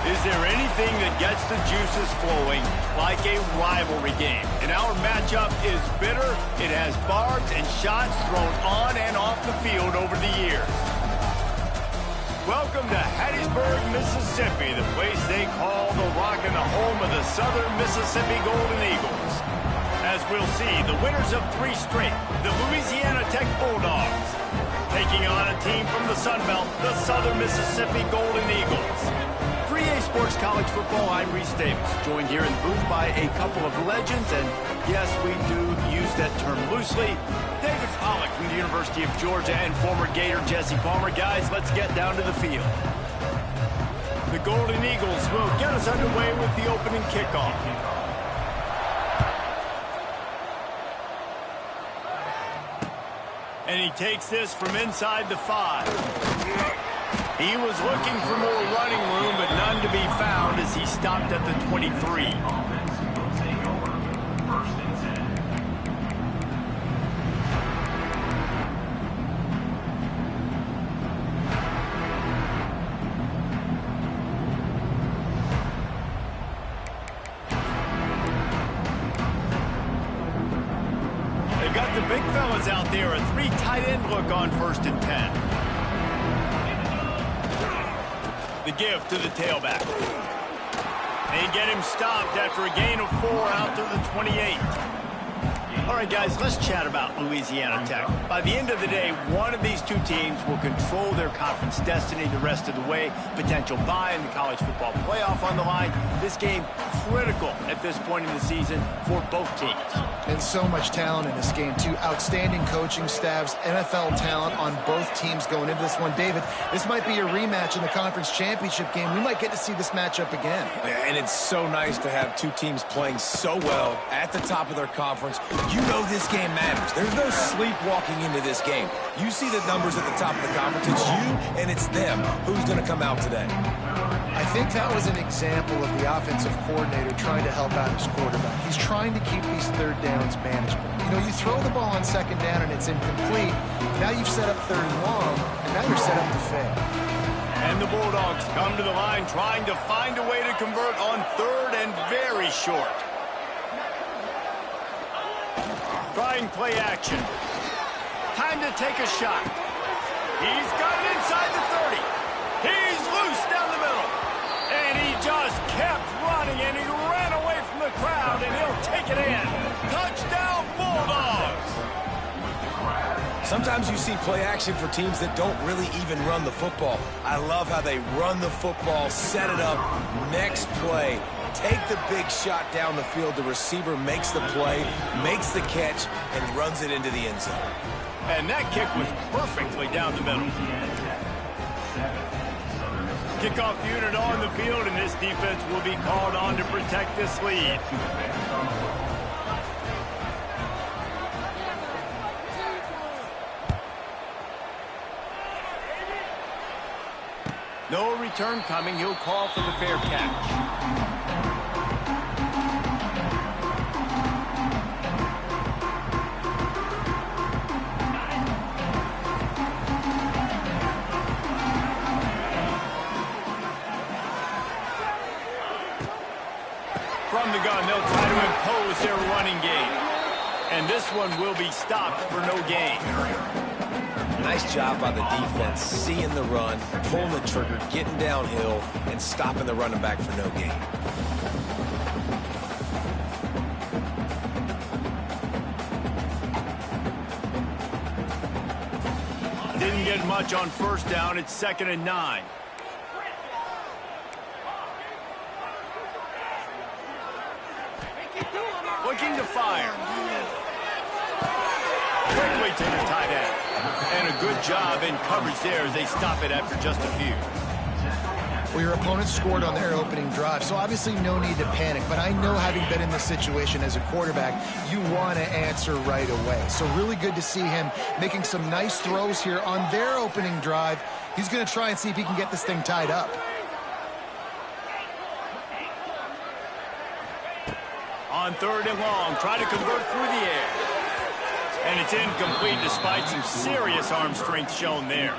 Is there anything that gets the juices flowing like a rivalry game? And our matchup is bitter. It has barbs and shots thrown on and off the field over the years. Welcome to Hattiesburg, Mississippi, the place they call the Rock and the home of the Southern Mississippi Golden Eagles. As we'll see, the winners of 3 straight, the Louisiana Tech Bulldogs, taking on a team from the Sun Belt, the Southern Mississippi Golden Eagles. 3A Sports College Football, I'm Reese Davis, joined here in the booth by a couple of legends, and yes, we do use that term loosely. David Pollack from the University of Georgia and former Gator Jesse Palmer. Guys, let's get down to the field. The Golden Eagles will get us underway with the opening kickoff. And he takes this from inside the 5. He was looking for more running room, but none to be found as he stopped at the 23. They've got the big fellas out there, a 3 tight end look on 1st and 10. The give to the tailback. They get him stopped after a gain of 4 out to the 28. All right, guys, let's chat about Louisiana Tech. By the end of the day, one of these 2 teams will control their conference destiny the rest of the way. Potential bye in the college football playoff on the line. This game critical at this point in the season for both teams. And so much talent in this game, too. Outstanding coaching staffs, NFL talent on both teams going into this one. David, this might be a rematch in the conference championship game. We might get to see this matchup again. And it's so nice to have 2 teams playing so well at the top of their conference. You know this game matters. There's no sleepwalking into this game. You see the numbers at the top of the conference. It's you and it's them. Who's going to come out today? I think that was an example of the offensive coordinator trying to help out his quarterback. He's trying to keep these 3rd downs manageable. You know, you throw the ball on 2nd down and it's incomplete. Now you've set up 3rd and long, and now you're set up to fail. And the Bulldogs come to the line trying to find a way to convert on 3rd and very short. Trying play action. Time to take a shot. He's got it inside the 30. He's loose down the middle. And he just kept running, and he ran away from the crowd, and he'll take it in. Touchdown, Bulldogs! Sometimes you see play action for teams that don't really even run the football. I love how they run the football, set it up, next play, take the big shot down the field. The receiver makes the play, makes the catch, and runs it into the end zone. And that kick was perfectly down the middle. Kickoff unit on the field, and this defense will be called on to protect this lead. No return coming. He'll call for the fair catch. From the gun, they'll try to impose their running game. And this one will be stopped for no gain. Nice job by the defense, seeing the run, pulling the trigger, getting downhill, and stopping the running back for no gain. Didn't get much on 1st down. It's 2nd and 9. Looking to fire. Quickly to the tight end. And a good job in coverage there as they stop it after just a few. Well, your opponent scored on their opening drive, so obviously no need to panic. But I know, having been in this situation as a quarterback, you want to answer right away. So really good to see him making some nice throws here on their opening drive. He's going to try and see if he can get this thing tied up. On 3rd and long, try to convert through the air. And it's incomplete despite some serious arm strength shown there.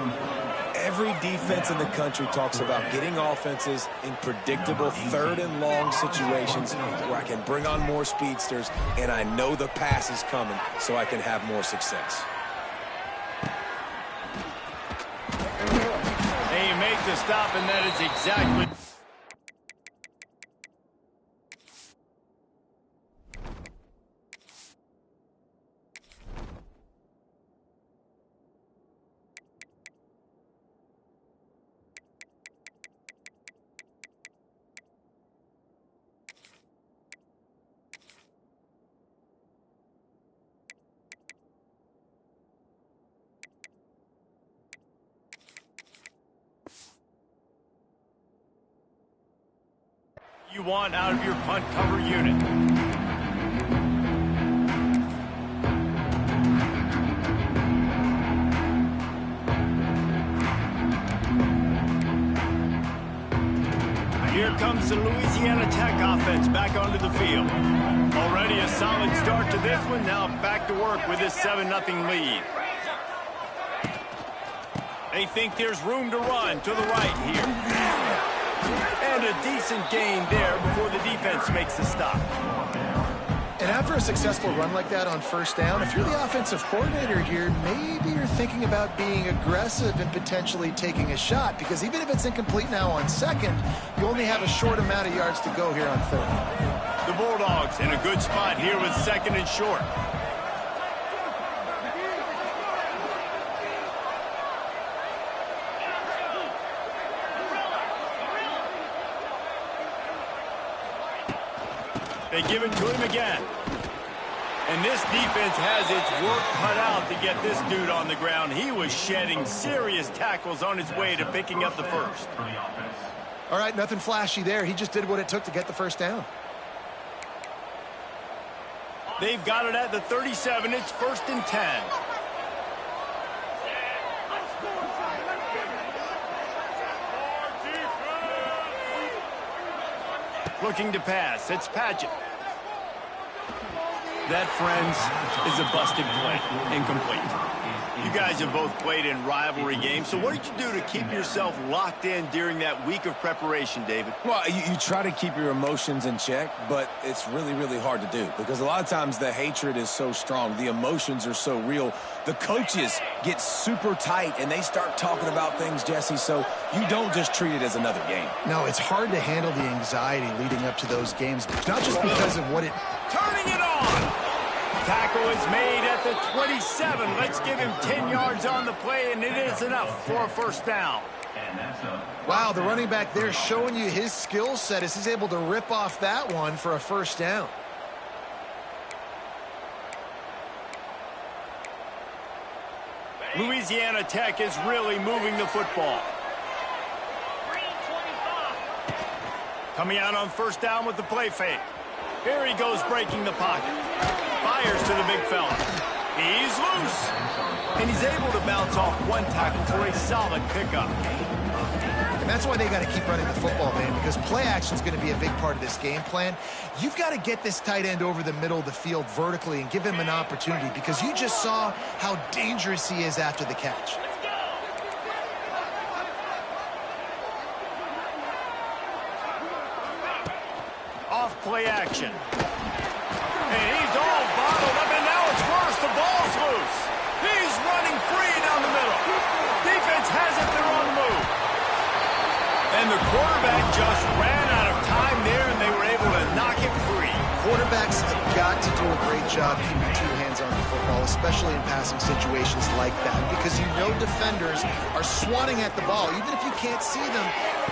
Every defense in the country talks about getting offenses in predictable third and long situations where I can bring on more speedsters and I know the pass is coming so I can have more success. They make the stop, and that is exactly... you want out of your punt cover unit. Here comes the Louisiana Tech offense back onto the field. Already a solid start to this one. Now back to work with this 7-0 lead. They think there's room to run to the right here. And a decent gain there before the defense makes the stop. And after a successful run like that on first down, if you're the offensive coordinator here, maybe you're thinking about being aggressive and potentially taking a shot, because even if it's incomplete now on second, you only have a short amount of yards to go here on third. The Bulldogs in a good spot here with second and short. They give it to him again. And this defense has its work cut out to get this dude on the ground. He was shedding serious tackles on his way to picking up the first. All right, nothing flashy there. He just did what it took to get the first down. They've got it at the 37. It's 1st and 10. Looking to pass. It's Padgett. That, friends, is a busted play. Incomplete. You guys have both played in rivalry games, so what did you do to keep yourself locked in during that week of preparation, David? Well, you try to keep your emotions in check, but it's really, really hard to do because a lot of times the hatred is so strong. The emotions are so real. The coaches get super tight, and they start talking about things, Jesse, so you don't just treat it as another game. No, it's hard to handle the anxiety leading up to those games, not just because of what it... Turning it on! Tackle is made at the 27. Let's give him 10 yards on the play, and it is enough for a first down. Wow, the running back there showing you his skill set as he's able to rip off that one for a first down. Louisiana Tech is really moving the football. Coming out on first down with the play fake. Here he goes breaking the pocket. Fires to the big fella. He's loose. And he's able to bounce off one tackle for a solid pickup. And that's why they got to keep running the football, man, because play action is going to be a big part of this game plan. You've got to get this tight end over the middle of the field vertically and give him an opportunity, because you just saw how dangerous he is after the catch. Off play action. And he's all bottled up, and now it's worse. The ball's loose. He's running free down the middle. Defense has it. They're on the move. And the quarterback just ran out of time there, and they were able to knock it free. Quarterbacks have got to do a great job keeping two hands on the football, especially in passing situations like that, because you know defenders are swatting at the ball. Even if you can't see them,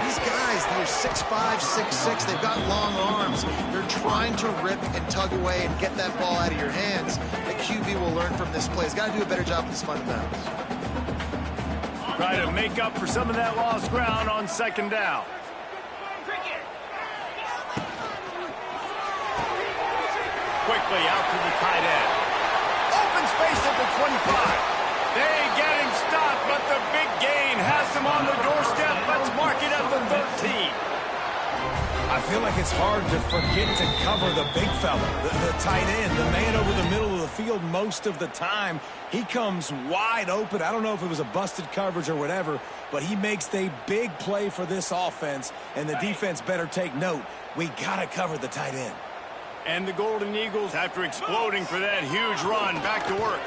these guys, they're 6'5", 6'6", they've got long arms. They're trying to rip and tug away and get that ball out of your hands. The QB will learn from this play. He's got to do a better job with his fundamentals. Try to make up for some of that lost ground on second down. Quickly out to the tight end. Open space at the 25. They get him stopped, but the big gain has him on the doorstep. Let's mark it at the 13. I feel like it's hard to forget to cover the big fella, the tight end, the man over the middle of the field most of the time. He comes wide open. I don't know if it was a busted coverage or whatever, but he makes the big play for this offense, and the defense better take note. We got to cover the tight end. And the Golden Eagles, after exploding for that huge run, back to work.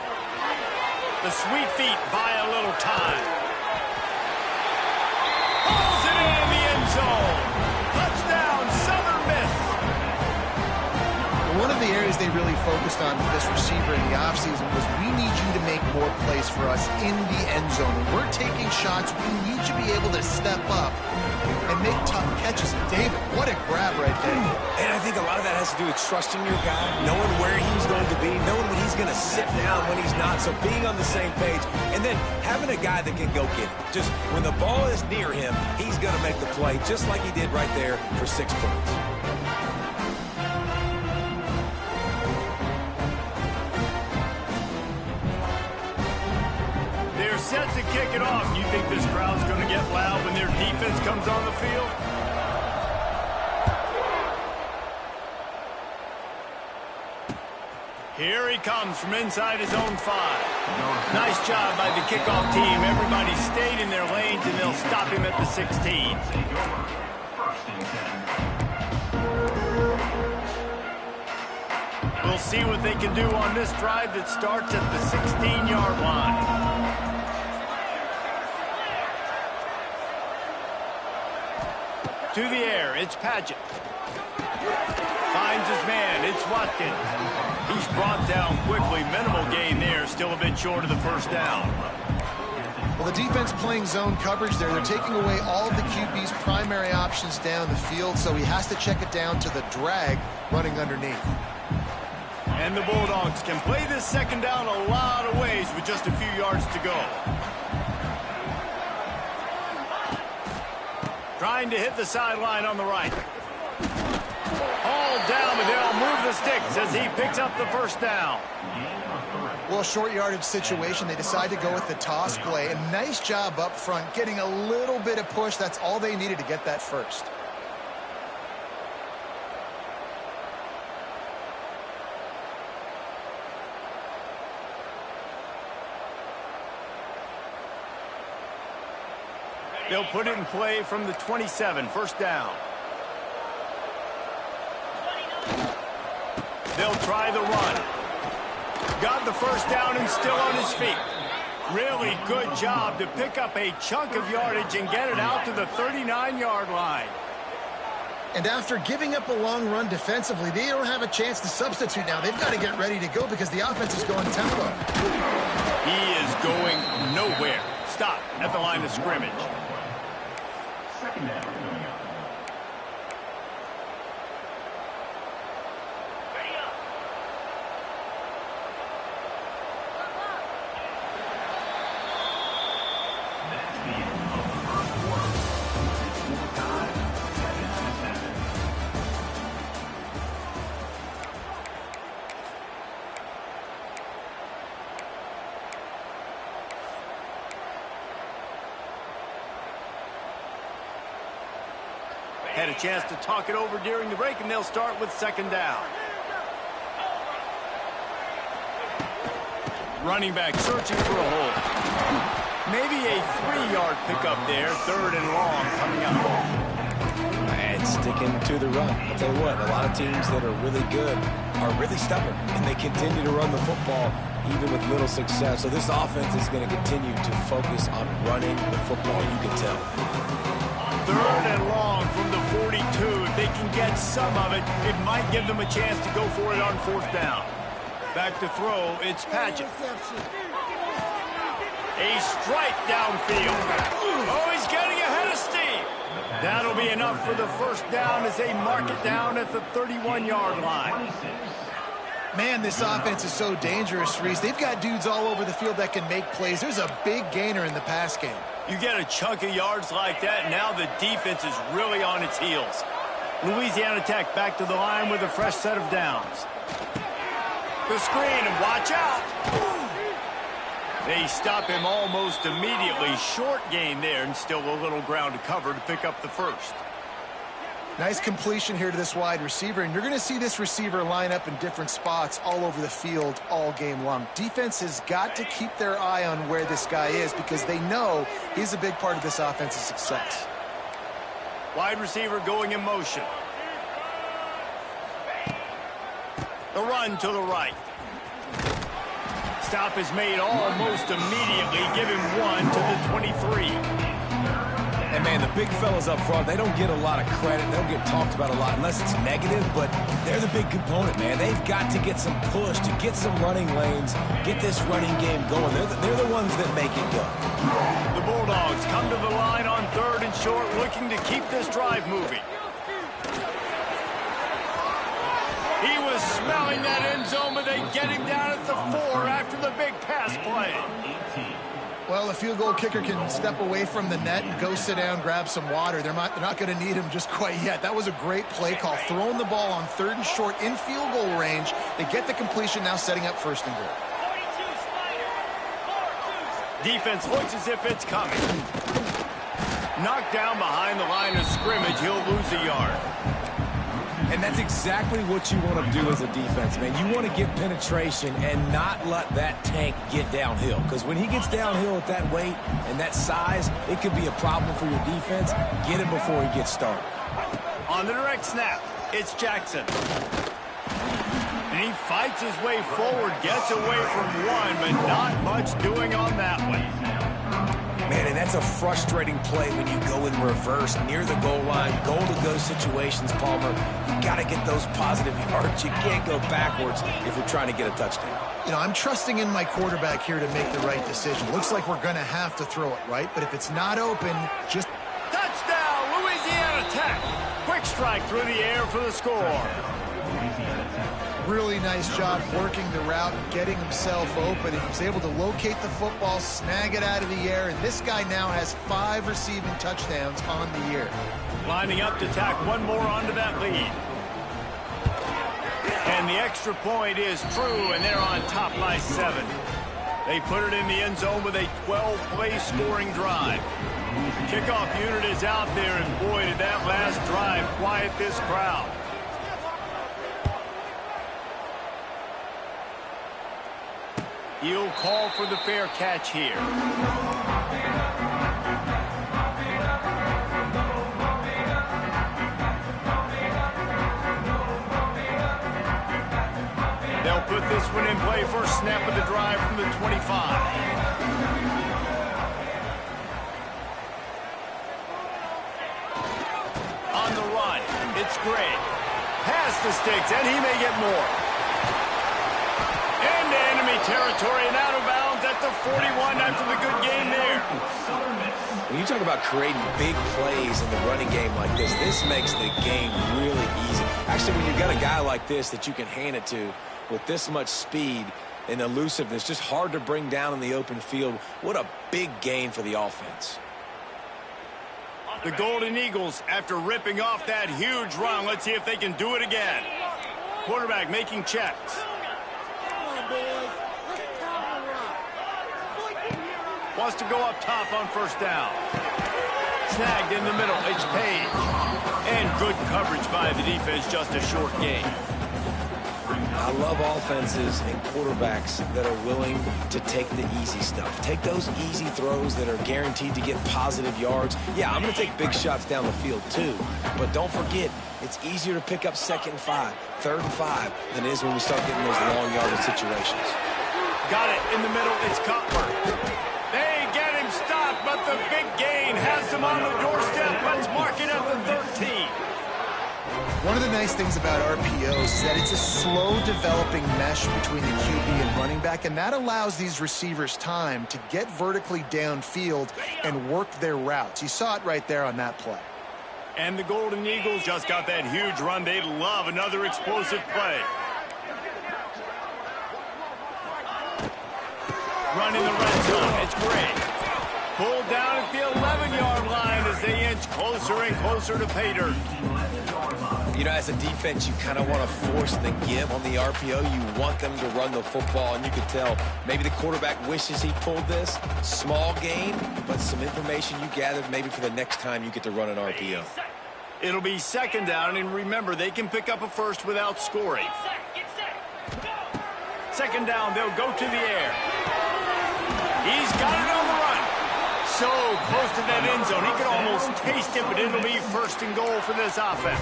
The sweet feet buy a little time. Pulls it in the end zone. Touchdown, Southern Miss. One of the areas they really focused on with this receiver in the offseason was we need you to make more plays for us in the end zone. When we're taking shots, we need you to be able to step up and make tough catches. And David, what a grab right there. And I think a lot of that has to do with trusting your guy, knowing where he's going to be, knowing when he's going to sit down, when he's not, so being on the same page, and then having a guy that can go get it. Just when the ball is near him, he's going to make the play, just like he did right there for 6 points. They're set to kick it off. You think this crowd's going to get loud when their defense comes on the field? Here he comes from inside his own 5. Nice job by the kickoff team. Everybody stayed in their lanes, and they'll stop him at the 16. We'll see what they can do on this drive that starts at the 16-yard line. To the air, it's Paget. Finds his man, it's Watkins. He's brought down quickly. Minimal gain there, still a bit short of the first down. Well, the defense playing zone coverage there. They're taking away all of the QB's primary options down the field, so he has to check it down to the drag running underneath. And the Bulldogs can play this second down a lot of ways with just a few yards to go. Trying to hit the sideline on the right. All down, but they'll move the sticks as he picks up the first down. Well, short yardage situation, they decide to go with the toss play. And nice job up front, getting a little bit of push. That's all they needed to get that first. They'll put it in play from the 27, first down. They'll try the run. Got the first down and still on his feet. Really good job to pick up a chunk of yardage and get it out to the 39-yard line. And after giving up a long run defensively, they don't have a chance to substitute now. They've got to get ready to go because the offense is going tempo. He is going nowhere. Stop at the line of scrimmage. Second down. Had a chance to talk it over during the break, and they'll start with second down. Running back searching for a hole. Maybe a 3-yard pickup there. Third and long coming up. And sticking to the run. I'll tell you what, a lot of teams that are really good are really stubborn, and they continue to run the football even with little success. So this offense is going to continue to focus on running the football, you can tell. Third and long from the 42. If they can get some of it, it might give them a chance to go for it on fourth down. Back to throw, it's Paget. A strike downfield. Oh, he's getting ahead of steam. That'll be enough for the first down as they mark it down at the 31-yard line. Man, this offense is so dangerous, Reese. They've got dudes all over the field that can make plays. There's a big gainer in the pass game. You get a chunk of yards like that, now the defense is really on its heels. Louisiana Tech back to the line with a fresh set of downs. The screen, and watch out. They stop him almost immediately. Short gain there, and still a little ground to cover to pick up the first. Nice completion here to this wide receiver, and you're going to see this receiver line up in different spots all over the field all game long. Defense has got to keep their eye on where this guy is because they know he's a big part of this offense's success. Wide receiver going in motion. The run to the right. Stop is made almost immediately. Give him 1 to the 23. And, man, the big fellas up front, they don't get a lot of credit. They don't get talked about a lot unless it's negative, but they're the big component, man. They've got to get some push, to get some running lanes, get this running game going. They're the ones that make it go. The Bulldogs come to the line on 3rd and short, looking to keep this drive moving. He was smelling that end zone, but they get him down at the 4 after the big pass play. Well, a field goal kicker can step away from the net and go sit down, grab some water. They're not going to need him just quite yet. That was a great play call. Throwing the ball on 3rd and short in field goal range. They get the completion, now setting up 1st and goal. Defense looks as if it's coming. Knocked down behind the line of scrimmage. He'll lose a yard. And that's exactly what you want to do as a defense, man. You want to get penetration and not let that tank get downhill. Because when he gets downhill at that weight and that size, it could be a problem for your defense. Get him before he gets started. On the direct snap, it's Jackson. And he fights his way forward, gets away from one, but not much doing on that one. Man, and that's a frustrating play when you go in reverse near the goal line, goal-to-go situations, Palmer. You got to get those positive yards. You can't go backwards if you're trying to get a touchdown. You know, I'm trusting in my quarterback here to make the right decision. Looks like we're going to have to throw it, right? But if it's not open, just... Touchdown, Louisiana Tech. Quick strike through the air for the score. Really nice job working the route and getting himself open. He was able to locate the football, snag it out of the air, and this guy now has 5 receiving touchdowns on the year. Lining up to tack one more onto that lead. And the extra point is true, and they're on top by 7. They put it in the end zone with a 12-play scoring drive. The kickoff unit is out there, and boy, did that last drive quiet this crowd. He'll call for the fair catch here. They'll put this one in play. First snap of the drive from the 25. On the run, it's Gray. Past the sticks, and he may get more. Into enemy territory and out of bounds at the 41 after the good game there. When you talk about creating big plays in the running game like this makes the game really easy. Actually, when you've got a guy like this that you can hand it to with this much speed and elusiveness, just hard to bring down in the open field, what a big gain for the offense. The Golden Eagles, after ripping off that huge run, let's see if they can do it again. Quarterback making checks. Wants to go up top on first down. Snagged in the middle, it's Page. And good coverage by the defense, just a short gain. I love offenses and quarterbacks that are willing to take the easy stuff. Take those easy throws that are guaranteed to get positive yards. Yeah, I'm going to take big shots down the field too. But don't forget, it's easier to pick up 2nd and 5, 3rd and 5 than it is when we start getting those long yardage situations. Got it in the middle, it's Cutler. They get him stopped, but the big gain has him on the doorstep. Let's mark it at the 13. One of the nice things about RPOs is that it's a slow developing mesh between the QB and running back, and that allows these receivers time to get vertically downfield and work their routes. You saw it right there on that play. And the Golden Eagles just got that huge run. They'd love another explosive play. Run in the red zone. It's great. Pulled down at the 11-yard line as they inch closer and closer to pay dirt. You know, as a defense, you kind of want to force the give on the RPO. You want them to run the football, and you can tell maybe the quarterback wishes he pulled this. Small gain, but some information you gathered maybe for the next time you get to run an RPO. It'll be second down, and remember, they can pick up a first without scoring. Second down, they'll go to the air. He's got it on the run. So close to that end zone, he could almost taste it, but it'll be first and goal for this offense.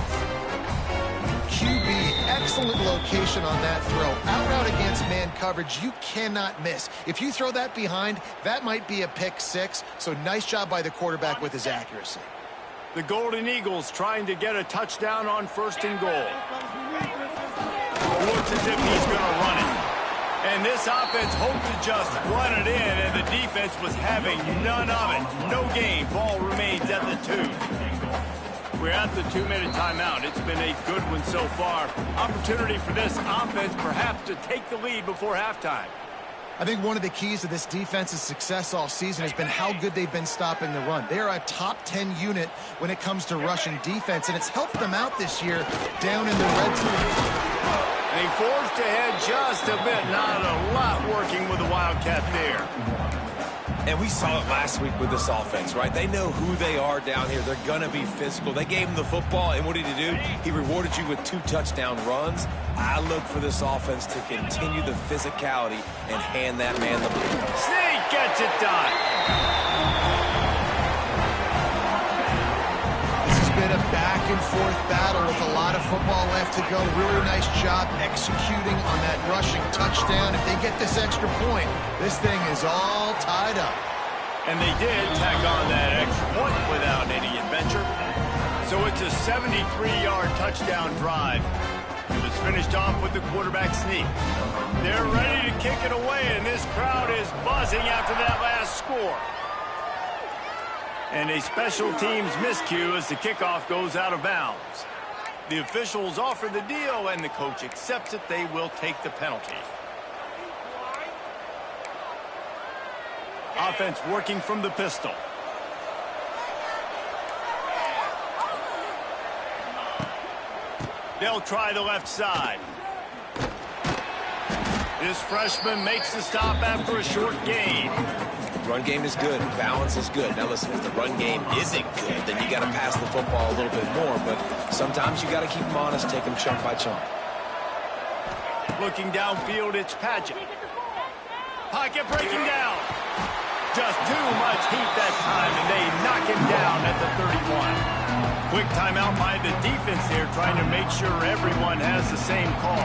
QB, excellent location on that throw. Out route against man coverage, you cannot miss. If you throw that behind, that might be a pick six. So nice job by the quarterback with his accuracy. The Golden Eagles trying to get a touchdown on first and goal. Looks as if he's going to run it. And this offense hoped to just run it in, and the defense was having none of it. No gain. Ball remains at the 2. We're at the 2-minute timeout. It's been a good one so far. Opportunity for this offense perhaps to take the lead before halftime. I think one of the keys to this defense's success all season has been how good they've been stopping the run. They are a top 10 unit when it comes to rushing defense, and it's helped them out this year down in the red zone. They forced ahead just a bit. Not a lot working with the Wildcat there. And we saw it last week with this offense, right? They know who they are down here. They're going to be physical. They gave him the football, and what did he do? He rewarded you with 2 touchdown runs. I look for this offense to continue the physicality and hand that man the ball. Snake gets it done. This has been a back-and-forth battle with a lot of football left to go. Really nice job executing on that rushing touchdown. If they get this extra point, this thing is all tied up. And they did tack on that extra point without any adventure. So it's a 73-yard touchdown drive. It was finished off with the quarterback sneak. They're ready to kick it away, and this crowd is buzzing after that last score. And a special teams miscue as the kickoff goes out of bounds. The officials offer the deal, and the coach accepts it. They will take the penalty. Offense working from the pistol. They'll try the left side. This freshman makes the stop after a short gain. Run game is good. Balance is good. Now listen, if the run game isn't good, then you got to pass the football a little bit more. But sometimes you got to keep them honest, take them chunk by chunk. Looking downfield, it's Padgett. Pocket breaking down. Just too much heat that time, and they knock him down at the 31. Quick timeout by the defense there, trying to make sure everyone has the same call.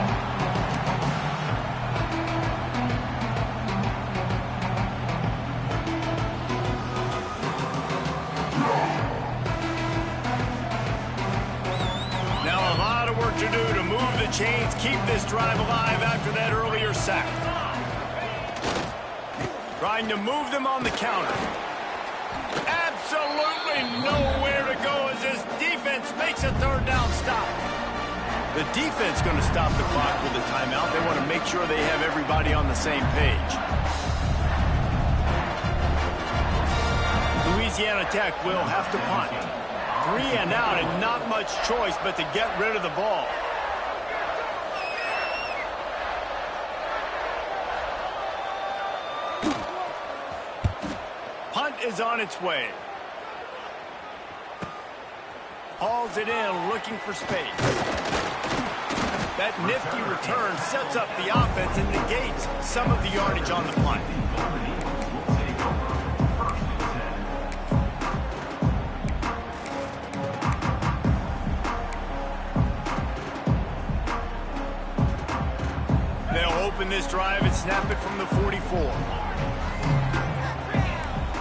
Now a lot of work to do to move the chains, keep this drive alive after that earlier sack. Trying to move them on the counter. Absolutely nowhere to go as this defense makes a third down stop. The defense going to stop the clock with a timeout. They want to make sure they have everybody on the same page. Louisiana Tech will have to punt. 3 and out and not much choice but to get rid of the ball. Punt is on its way. Hauls it in, looking for space. That nifty return sets up the offense and negates some of the yardage on the punt. They'll open this drive and snap it from the 44.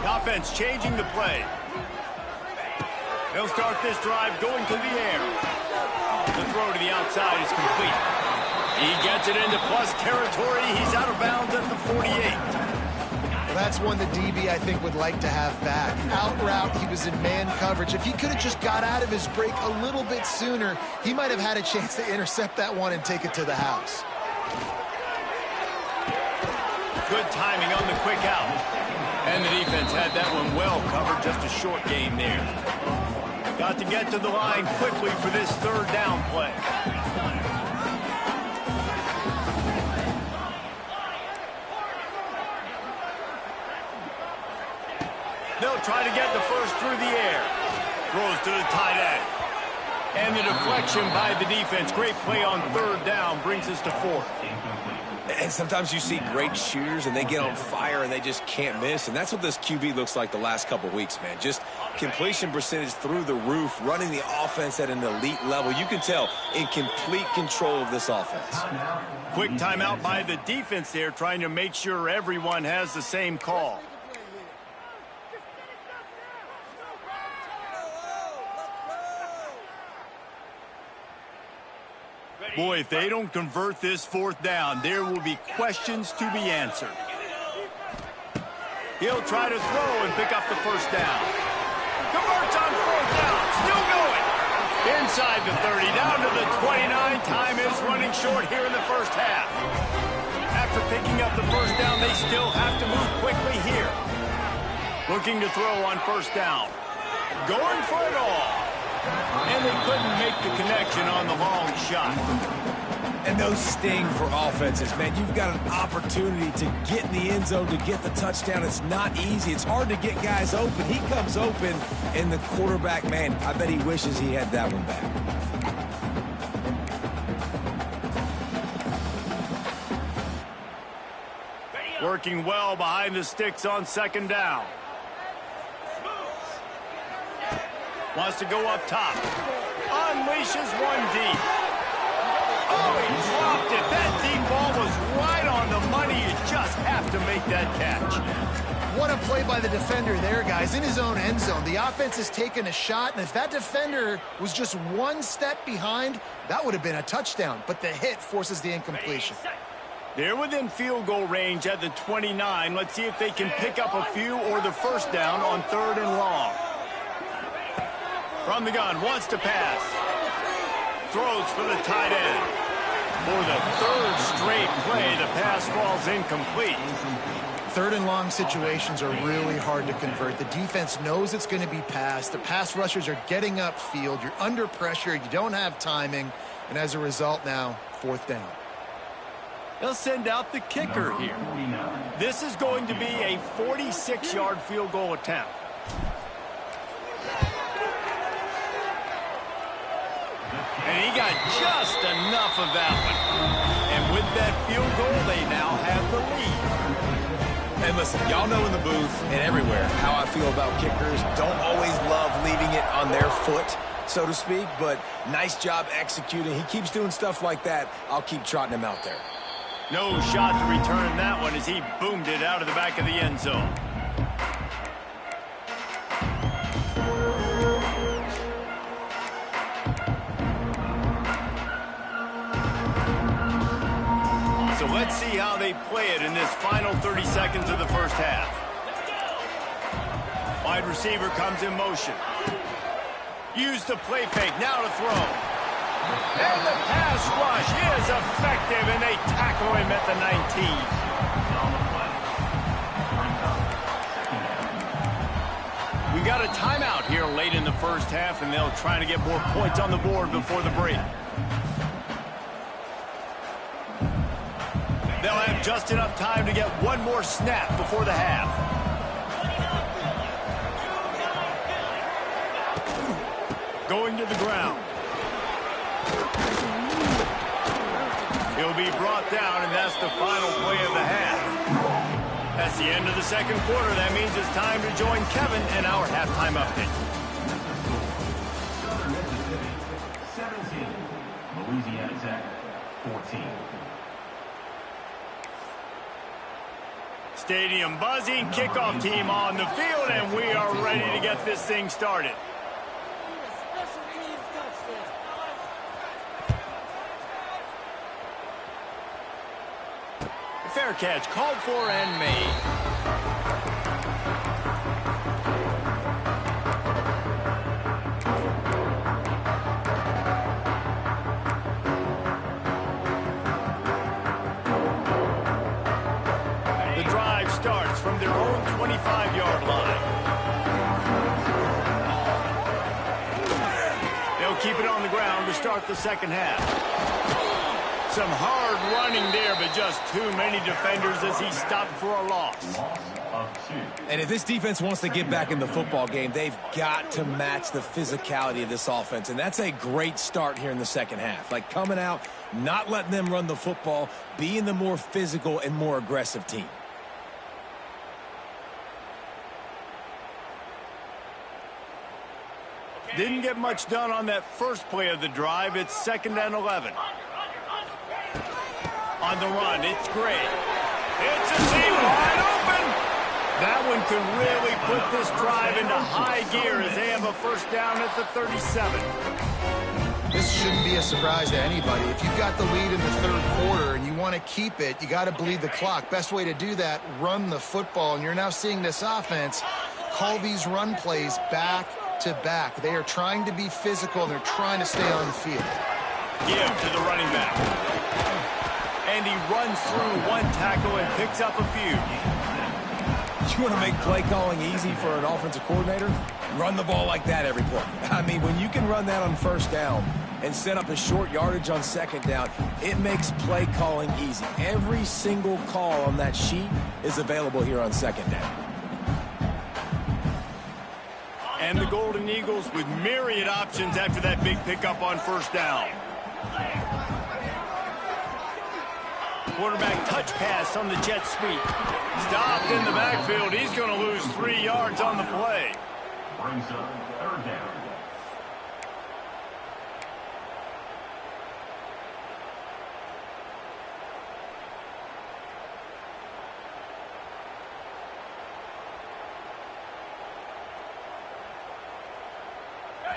The offense changing the play. They'll start this drive going to the air. The throw to the outside is complete. He gets it into plus territory. He's out of bounds at the 48. Well, that's one the DB, I think, would like to have back. Out route, he was in man coverage. If he could have just got out of his break a little bit sooner, he might have had a chance to intercept that one and take it to the house. Good timing on the quick out. And the defense had that one well covered, just a short gain there. Got to get to the line quickly for this third down play. They'll try to get the first through the air. Throws to the tight end. And the deflection by the defense. Great play on third down brings us to fourth. And sometimes you see great shooters and they get on fire and they just can't miss. And that's what this QB looks like the last couple weeks, man. Just completion percentage through the roof, running the offense at an elite level. You can tell in complete control of this offense. Quick timeout by the defense there, trying to make sure everyone has the same call. Boy, if they don't convert this fourth down, there will be questions to be answered. He'll try to throw and pick up the first down. Converts on fourth down. Still going. Inside the 30, down to the 29. Time is running short here in the first half. After picking up the first down, they still have to move quickly here. Looking to throw on first down. Going for it all. And they couldn't make the connection on the long shot. And those sting for offenses, man. You've got an opportunity to get in the end zone, to get the touchdown. It's not easy. It's hard to get guys open. He comes open, and the quarterback, man, I bet he wishes he had that one back. Working well behind the sticks on second down. Wants to go up top. Unleashes one deep. Oh, he dropped it. That deep ball was right on the money. You just have to make that catch. What a play by the defender there, guys. In his own end zone, the offense has taken a shot, and if that defender was just one step behind, that would have been a touchdown. But the hit forces the incompletion. They're within field goal range at the 29. Let's see if they can pick up a few or the first down on third and long. From the gun, wants to pass. Throws for the tight end. For the third straight play, the pass falls incomplete. Third and long situations are really hard to convert. The defense knows it's going to be passed. The pass rushers are getting upfield. You're under pressure. You don't have timing. And as a result now, fourth down. They'll send out the kicker here. This is going to be a 46-yard field goal attempt. And he got just enough of that one. And with that field goal, they now have the lead. And listen, y'all know in the booth and everywhere how I feel about kickers. Don't always love leaving it on their foot, so to speak, but nice job executing. He keeps doing stuff like that. I'll keep trotting him out there. No shot to return that one as he boomed it out of the back of the end zone. So let's see how they play it in this final 30 seconds of the first half. Wide receiver comes in motion. Use the play fake, now to throw. And the pass rush is effective, and they tackle him at the 19. We got a timeout here late in the first half, and they'll try to get more points on the board before the break. They'll have just enough time to get one more snap before the half. Going to the ground. He'll be brought down, and that's the final play of the half. That's the end of the second quarter. That means it's time to join Kevin in our halftime update. 17, Louisiana Tech, 14. Stadium buzzing, kickoff team on the field, and we are ready to get this thing started. Fair catch, called for and made. The drive starts from their own 25-yard line. They'll keep it on the ground to start the second half. Some hard running there, but just too many defenders as he stopped for a loss. Loss of 2. And if this defense wants to get back in the football game, they've got to match the physicality of this offense. And that's a great start here in the second half. Like coming out, not letting them run the football, being the more physical and more aggressive team. Didn't get much done on that first play of the drive. It's 2nd and 11. On the run, it's Gray. It's a seam wide open. That one could really put this drive into high gear as they have a first down at the 37. This shouldn't be a surprise to anybody. If you've got the lead in the third quarter and you want to keep it, you got to bleed the clock. Best way to do that, run the football. And you're now seeing this offense call these run plays back to back. They are trying to be physical, and they're trying to stay on the field. Give to the running back. And he runs through one tackle and picks up a few. You want to make play calling easy for an offensive coordinator? Run the ball like that every play. I mean, when you can run that on first down and set up a short yardage on second down, it makes play calling easy. Every single call on that sheet is available here on second down. And the Golden Eagles with myriad options after that big pickup on first down. Quarterback touch pass on the jet sweep. Stopped in the backfield. He's going to lose 3 yards on the play. Brings up 3rd down.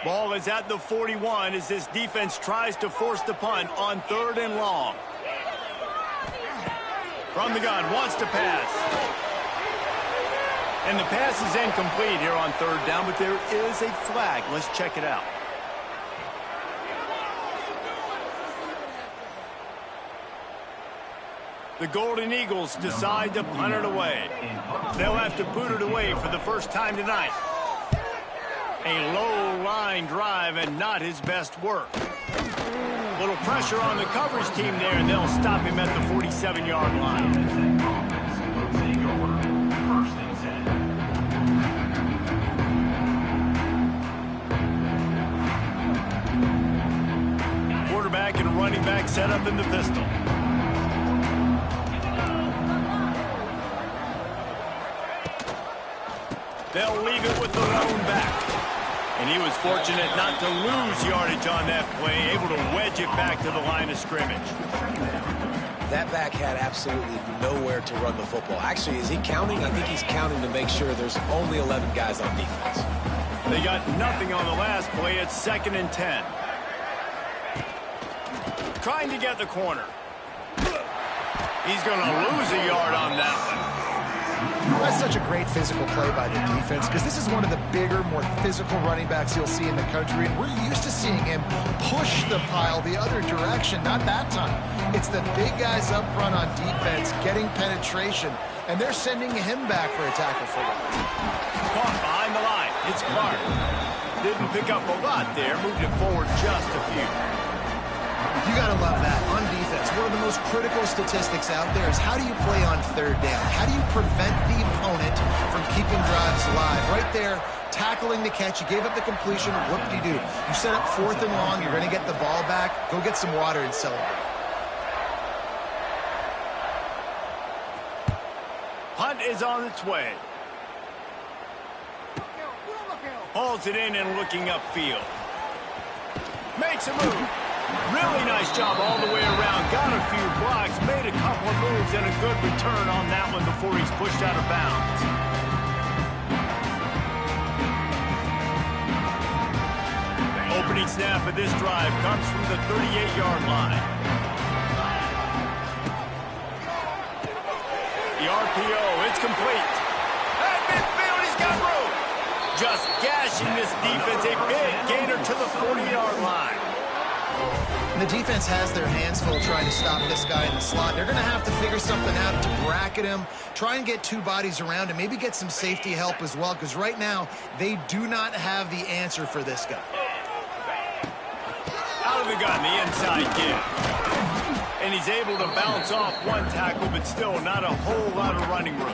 Ball is at the 41 as this defense tries to force the punt on 3rd and long. From the gun, wants to pass. And the pass is incomplete here on 3rd down, but there is a flag. Let's check it out. The Golden Eagles decide to punt it away. They'll have to boot it away for the first time tonight. A low line drive and not his best work. Little pressure on the coverage team there, and they'll stop him at the 47-yard line. Take over 1st and 10. Quarterback and running back set up in the pistol. They'll leave it with the lone back. And he was fortunate not to lose yardage on that play, able to wedge it back to the line of scrimmage. That back had absolutely nowhere to run the football. Actually, is he counting? I think he's counting to make sure there's only 11 guys on defense. They got nothing on the last play. It's 2nd and 10. Trying to get the corner. He's going to lose a yard on that one. That's such a great physical play by the defense because this is one of the bigger, more physical running backs you'll see in the country, and we're used to seeing him push the pile the other direction. Not that time. It's the big guys up front on defense getting penetration, and they're sending him back for a tackle for loss. Caught behind the line. It's Clark. Didn't pick up a lot there. Moved it forward just a few. You got to love that on defense. One of the most critical statistics out there is how do you play on 3rd down? How do you prevent the opponent from keeping drives alive? Right there, tackling the catch. You gave up the completion. What do? You set up 4th and long. You're going to get the ball back. Go get some water and celebrate. Punt is on its way. Hauls it in and looking upfield. Makes a move. Really nice job all the way around. Got a few blocks, made a couple of moves, and a good return on that one before he's pushed out of bounds. Opening snap of this drive comes from the 38-yard line. The RPO, it's complete. At midfield, he's got room. Just gashing this defense, a big gainer to the 40-yard line. And the defense has their hands full trying to stop this guy in the slot. They're going to have to figure something out to bracket him, try and get 2 bodies around him, maybe get some safety help as well, because right now they do not have the answer for this guy. Out of the gun, the inside give. And he's able to bounce off one tackle, but still not a whole lot of running room.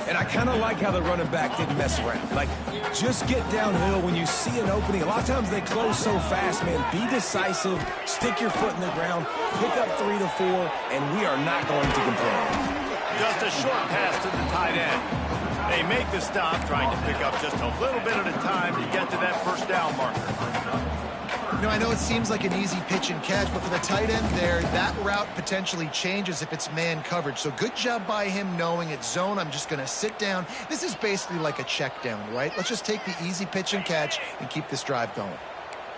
And I kind of like how the running back didn't mess around. Like, just get downhill when you see an opening. A lot of times they close so fast, man. Be decisive, stick your foot in the ground, pick up 3 to 4, and we are not going to complain. Just a short pass to the tight end. They make the stop, trying to pick up just a little bit at a time to get to that first down marker. You know, I know it seems like an easy pitch and catch, but for the tight end there, that route potentially changes if it's man coverage. So good job by him knowing it's zone. I'm just going to sit down. This is basically like a check down, right? Let's just take the easy pitch and catch and keep this drive going.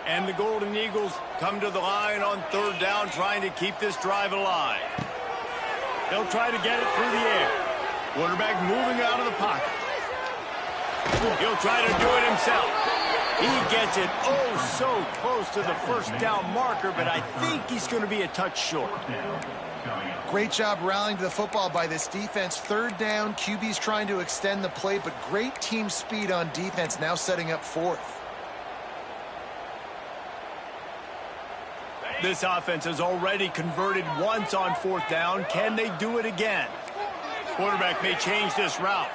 And the Golden Eagles come to the line on third down, trying to keep this drive alive. They'll try to get it through the air. Quarterback moving out of the pocket. He'll try to do it himself. He gets it oh so close to the first down marker, but I think he's going to be a touch short. Great job rallying to the football by this defense. Third down, QB's trying to extend the play, but great team speed on defense, now setting up fourth. This offense has already converted once on fourth down. Can they do it again? Quarterback may change this route.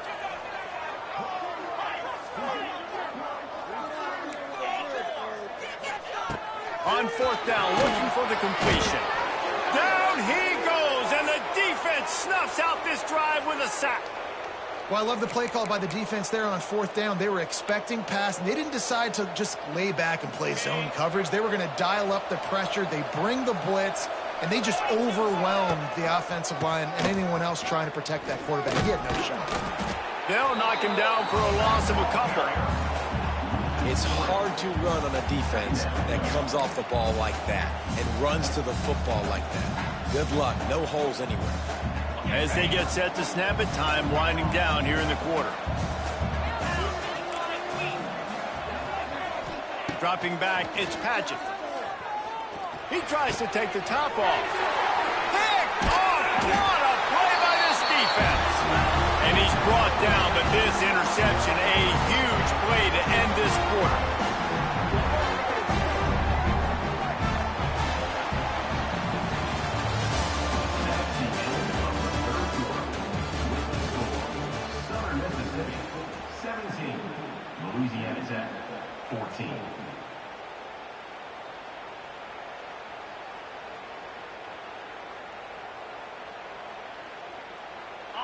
On fourth down, looking for the completion. Down he goes, and the defense snuffs out this drive with a sack. Well, I love the play call by the defense there on fourth down. They were expecting pass, and they didn't decide to just lay back and play zone coverage. They were going to dial up the pressure. They bring the blitz, and they just overwhelmed the offensive line and anyone else trying to protect that quarterback. He had no shot. They'll knock him down for a loss of a couple. It's hard to run on a defense that comes off the ball like that and runs to the football like that. Good luck. No holes anywhere. As they get set to snap it, time winding down here in the quarter. Dropping back, it's Paget. He tries to take the top off. Pick off! What a play by this defense! And he's brought down, but this interception, a huge play to end this quarter. Southern Mississippi, 17. Louisiana Tech, 14.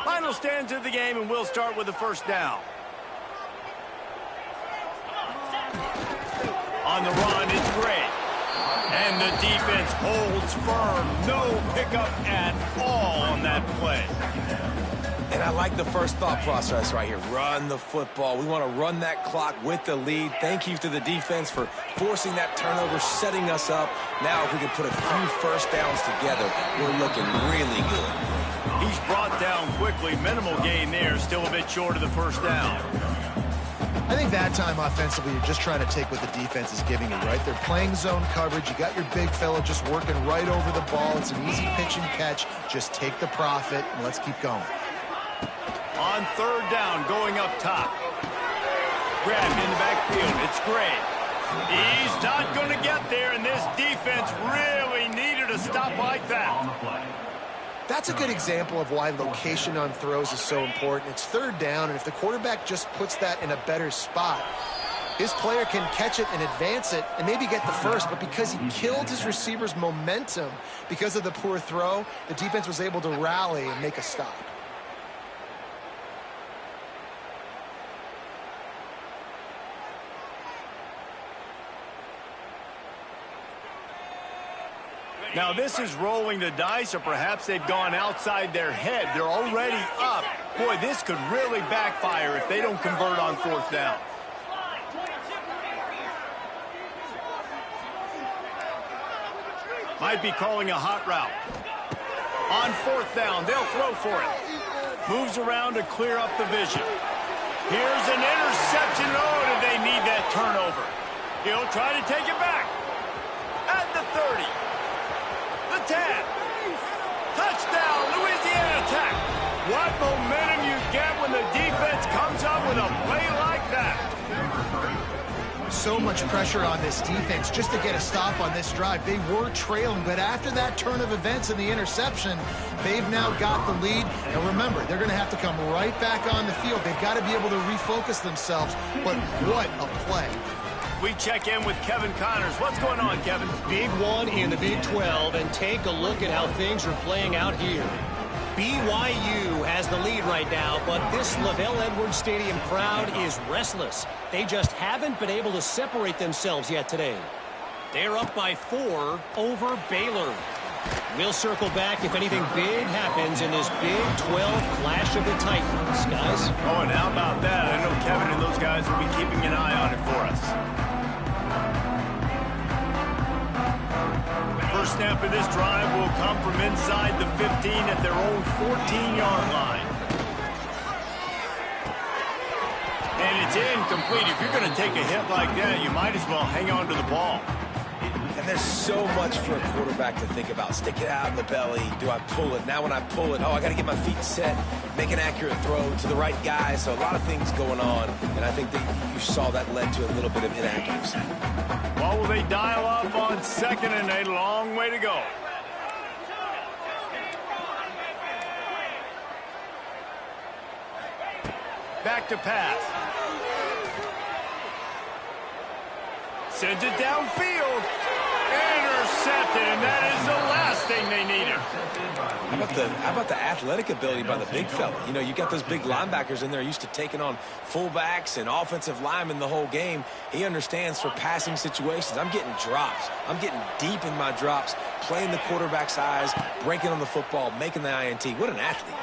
Final stands of the game, and we'll start with the first down. On the run, it's Gray. And the defense holds firm. No pickup at all on that play. And I like the first thought process right here. Run the football. We want to run that clock with the lead. Thank you to the defense for forcing that turnover, setting us up. Now if we can put a few first downs together, we're looking really good. He's brought down quickly. Minimal gain there. Still a bit short of the first down. I think that time offensively, you're just trying to take what the defense is giving you, right? They're playing zone coverage. You got your big fella just working right over the ball. It's an easy pitch and catch. Just take the profit, and let's keep going. On third down, going up top. Grabbed in the backfield. It's Gray. He's not going to get there, and this defense really needed a stop like that. That's a good example of why location on throws is so important. It's third down, and if the quarterback just puts that in a better spot, his player can catch it and advance it and maybe get the first, but because he killed his receiver's momentum because of the poor throw, the defense was able to rally and make a stop. Now this is rolling the dice, or perhaps they've gone outside their head. They're already up. Boy, this could really backfire if they don't convert on fourth down. Might be calling a hot route. On fourth down, they'll throw for it. Moves around to clear up the vision. Here's an interception. Oh, do they need that turnover? He'll try to take it back. At the 30. The 10. Touchdown, Louisiana Tech. What momentum you get when the defense comes up with a play like that. so much pressure on this defense just to get a stop on this drive. They were trailing, but after that turn of events and the interception, they've now got the lead. And remember, they're going to have to come right back on the field. They've got to be able to refocus themselves. But what a play. We check in with Kevin Connors. What's going on, Kevin? Big one in the Big 12, and take a look at how things are playing out here. BYU has the lead right now, but this LaVell Edwards Stadium crowd is restless. They just haven't been able to separate themselves yet today. They're up by 4 over Baylor. We'll circle back if anything big happens in this Big 12 Clash of the Titans, guys. Oh, and how about that? I know Kevin and those guys will be keeping an eye on it for us. First snap of this drive will come from inside the 15 at their own 14-yard line. And it's incomplete. If you're going to take a hit like that, you might as well hang on to the ball. And there's so much for a quarterback to think about. Stick it out in the belly. Do I pull it? Now when I pull it, I got to get my feet set, make an accurate throw to the right guy. So a lot of things going on, and I think that you saw that led to a little bit of inaccuracy. Well, will they dial up on 2nd and a long way to go? Back to pass. Sends it downfield. Intercepted, and that is the last thing they needed. How about the athletic ability by the big fella? You know, you got those big linebackers in there used to taking on fullbacks and offensive linemen the whole game. He understands for passing situations. I'm getting drops. I'm getting deep in my drops, playing the quarterback's eyes, breaking on the football, making the INT. What an athlete.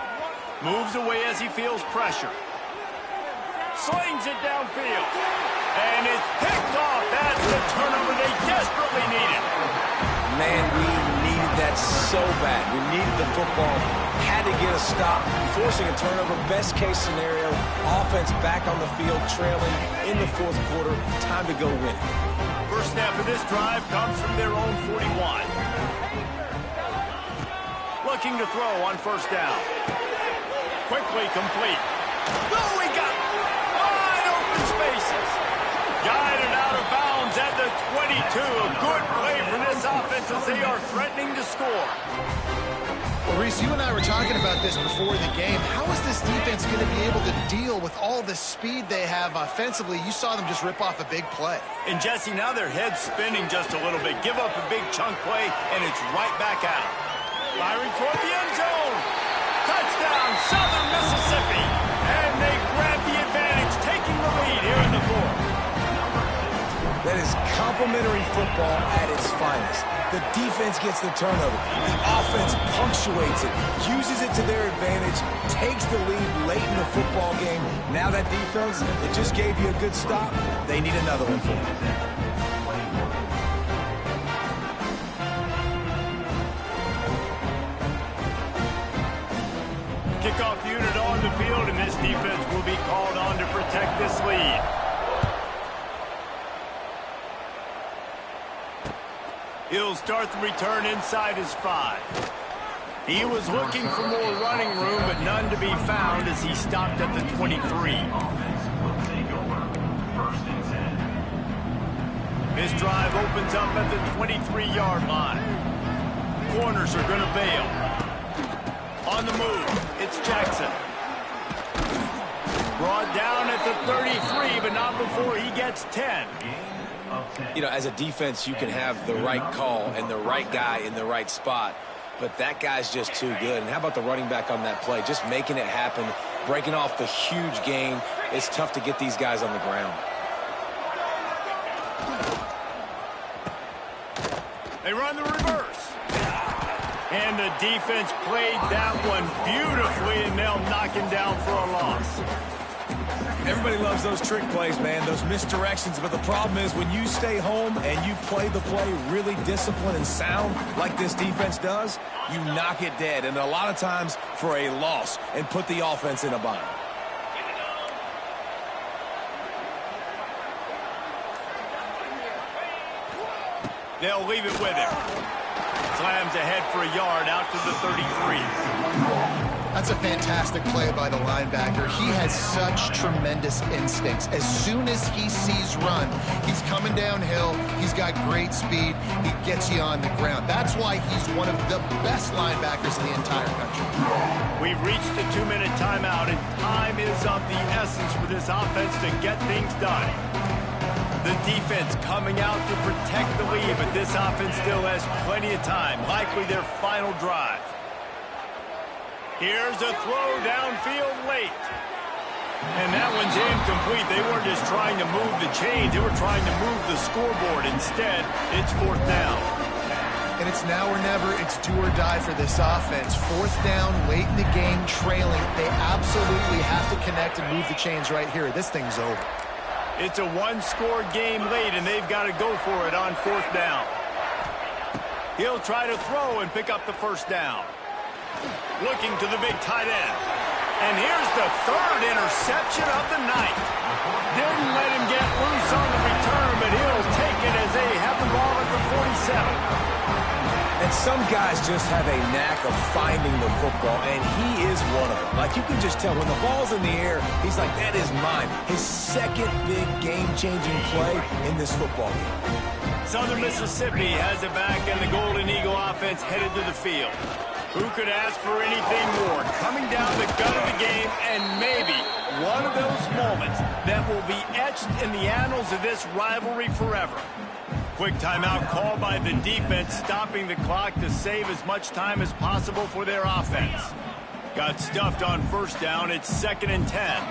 Moves away as he feels pressure. Slings it downfield. And it's picked off. That's the turnover they desperately needed. Man, we needed that so bad. We needed the football. Had to get a stop. Forcing a turnover. Best case scenario. Offense back on the field, trailing in the 4th quarter. Time to go win it. First snap of this drive comes from their own 41. Looking to throw on first down. Quickly complete. Oh, we got wide open spaces. Guided out of bounds at the 22. A good play for this offense as they are threatening to score. Well, Reese, you and I were talking about this before the game. How is this defense going to be able to deal with all the speed they have offensively? You saw them just rip off a big play. And, Jesse, now their head's spinning just a little bit. Give up a big chunk play, and it's right back out. Firing toward the end zone. Touchdown, Southern Mississippi. And they grab the advantage, taking the lead here in the 4th. That is complimentary football at its finest. The defense gets the turnover. The offense punctuates it, uses it to their advantage, takes the lead late in the football game. Now that defense, it just gave you a good stop. They need another one for you. Kickoff unit on the field, and this defense will be called on to protect this lead. He'll start the return inside his 5. He was looking for more running room, but none to be found as he stopped at the 23. This drive opens up at the 23-yard line. Corners are going to bail. On the move, it's Jackson. Brought down at the 33, but not before he gets 10. You know, as a defense, you can have the right call and the right guy in the right spot, but that guy's just too good. And how about the running back on that play? Just making it happen, breaking off the huge gain. It's tough to get these guys on the ground. They run the reverse. And the defense played that one beautifully, and they'll knock him down for a loss. Everybody loves those trick plays, man, those misdirections, but the problem is when you stay home and you play the play really disciplined and sound like this defense does, you knock it dead, and a lot of times for a loss, and put the offense in a bind. They'll leave it with him. Slams ahead for a yard out to the 33. That's a fantastic play by the linebacker. He has such tremendous instincts. As soon as he sees run, he's coming downhill. He's got great speed. He gets you on the ground. That's why he's one of the best linebackers in the entire country. We've reached the 2-minute timeout, and time is of the essence for this offense to get things done. The defense coming out to protect the lead, but this offense still has plenty of time, likely their final drive. Here's a throw downfield late. And that one's incomplete. They weren't just trying to move the chains, they were trying to move the scoreboard. Instead, it's 4th down. And it's now or never. It's do or die for this offense. 4th down, late in the game, trailing. They absolutely have to connect and move the chains right here. This thing's over. It's a one-score game late, and they've got to go for it on 4th down. He'll try to throw and pick up the 1st down. Looking to the big tight end. And here's the 3rd interception of the night. Didn't let him get loose on the return, but he'll take it as they have the ball at the 47. And some guys just have a knack of finding the football, and he is one of them. Like, you can just tell when the ball's in the air, he's like, that is mine. His second big game-changing play in this football game. Southern Mississippi has it back, and the Golden Eagle offense headed to the field. Who could ask for anything more? Coming down the gut of the game, and maybe one of those moments that will be etched in the annals of this rivalry forever. Quick timeout call by the defense, stopping the clock to save as much time as possible for their offense. Got stuffed on 1st down. It's 2nd and 10.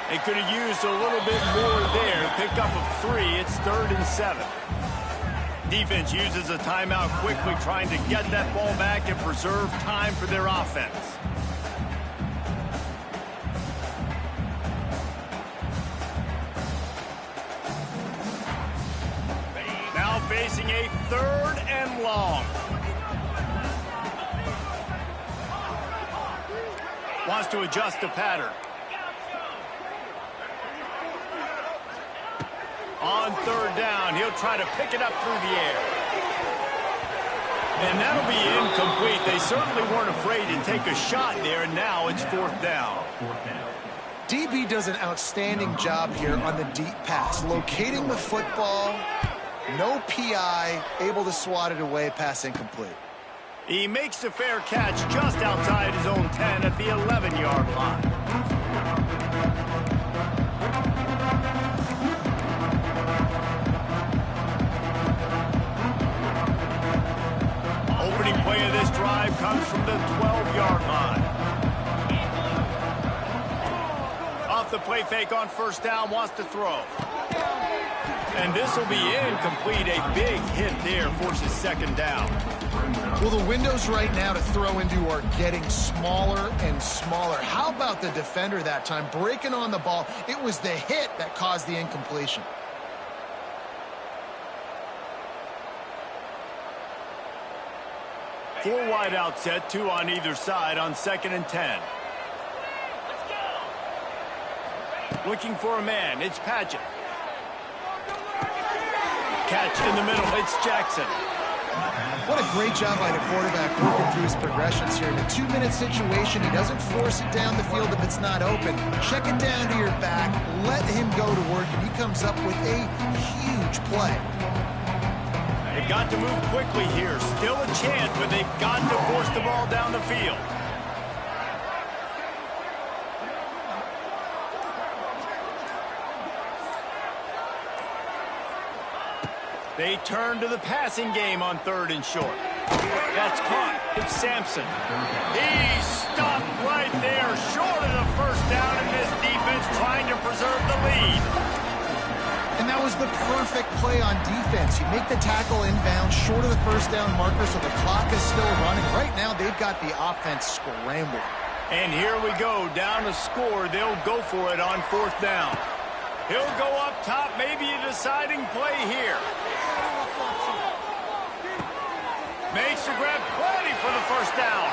They could have used a little bit more there. Pick up a 3. It's 3rd and 7. Defense uses a timeout quickly, trying to get that ball back and preserve time for their offense. Now facing a 3rd and long. Wants to adjust the pattern. On 3rd down, he'll try to pick it up through the air. And that'll be incomplete. They certainly weren't afraid to take a shot there, and now it's 4th down. DB does an outstanding job here on the deep pass. Locating the football, no PI, able to swat it away, pass incomplete. He makes a fair catch just outside his own 10 at the 11-yard line. Opening play of this drive comes from the 12-yard line. Off the play fake on 1st down, wants to throw. And this will be incomplete. A big hit there forces 2nd down. Well, the windows right now to throw into are getting smaller and smaller. How about the defender that time breaking on the ball? It was the hit that caused the incompletion. Four wide out set, 2 on either side on 2nd and 10. Looking for a man, it's Padgett. Catch in the middle, it's Jackson. What a great job by the quarterback working through his progressions here. In a 2-minute situation, he doesn't force it down the field if it's not open. Check it down to your back, let him go to work, and he comes up with a huge play. They've got to move quickly here. Still a chance, but they've got to force the ball down the field. They turn to the passing game on 3rd and short. That's caught. It's Sampson. He's stopped right there, short of the 1st down, and this defense trying to preserve the lead. And that was the perfect play on defense. You make the tackle inbound, short of the 1st down marker, so the clock is still running. Right now, they've got the offense scrambled. And here we go, down to score. They'll go for it on 4th down. He'll go up top, maybe a deciding play here. Makes the grab, plenty for the 1st down.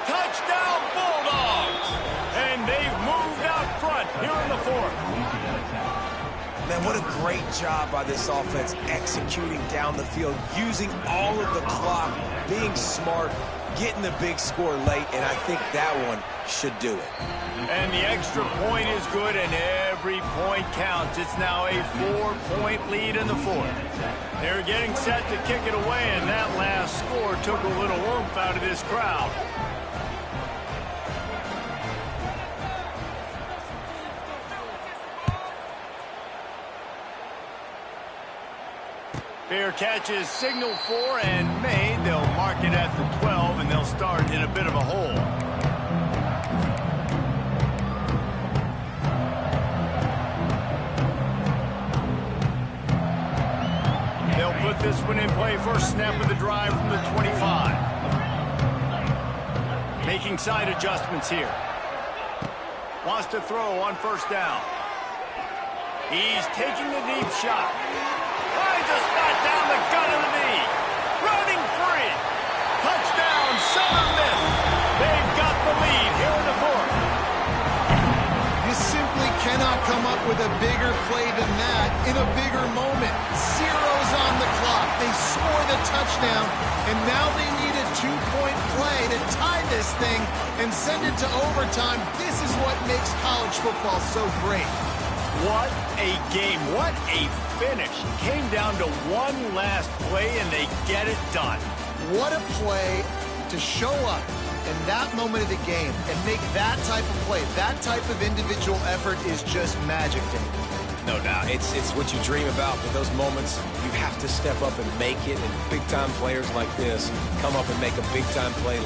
Touchdown Bulldogs! And they've moved out front here in the 4th. Man, what a great job by this offense executing down the field, using all of the clock, being smart, getting the big score late, and I think that one should do it. And the extra point is good, and every point counts. It's now a 4-point lead in the fourth. They're getting set to kick it away, and that last score took a little oomph out of this crowd. Fair catch is signaled for and made. They'll mark it at the 12, and they'll start in a bit of a hole. They'll put this one in play. First snap of the drive from the 25. Making side adjustments here. Wants to throw on first down. He's taking the deep shot. Finds a spot down the gut of the knee. Running free. Touchdown, Southern Miss. They've got the lead here in the fourth. You simply cannot come up with a bigger play than that in a bigger moment. Zero's on the clock. They score the touchdown, and now they need a 2-point play to tie this thing and send it to overtime. This is what makes college football so great. What a game. What a finish. Came down to one last play, and they get it done. What a play to show up in that moment of the game and make that type of play. That type of individual effort is just magic to me. No doubt. It's what you dream about, but those moments, you have to step up and make it, and big-time players like this come up and make a big-time play.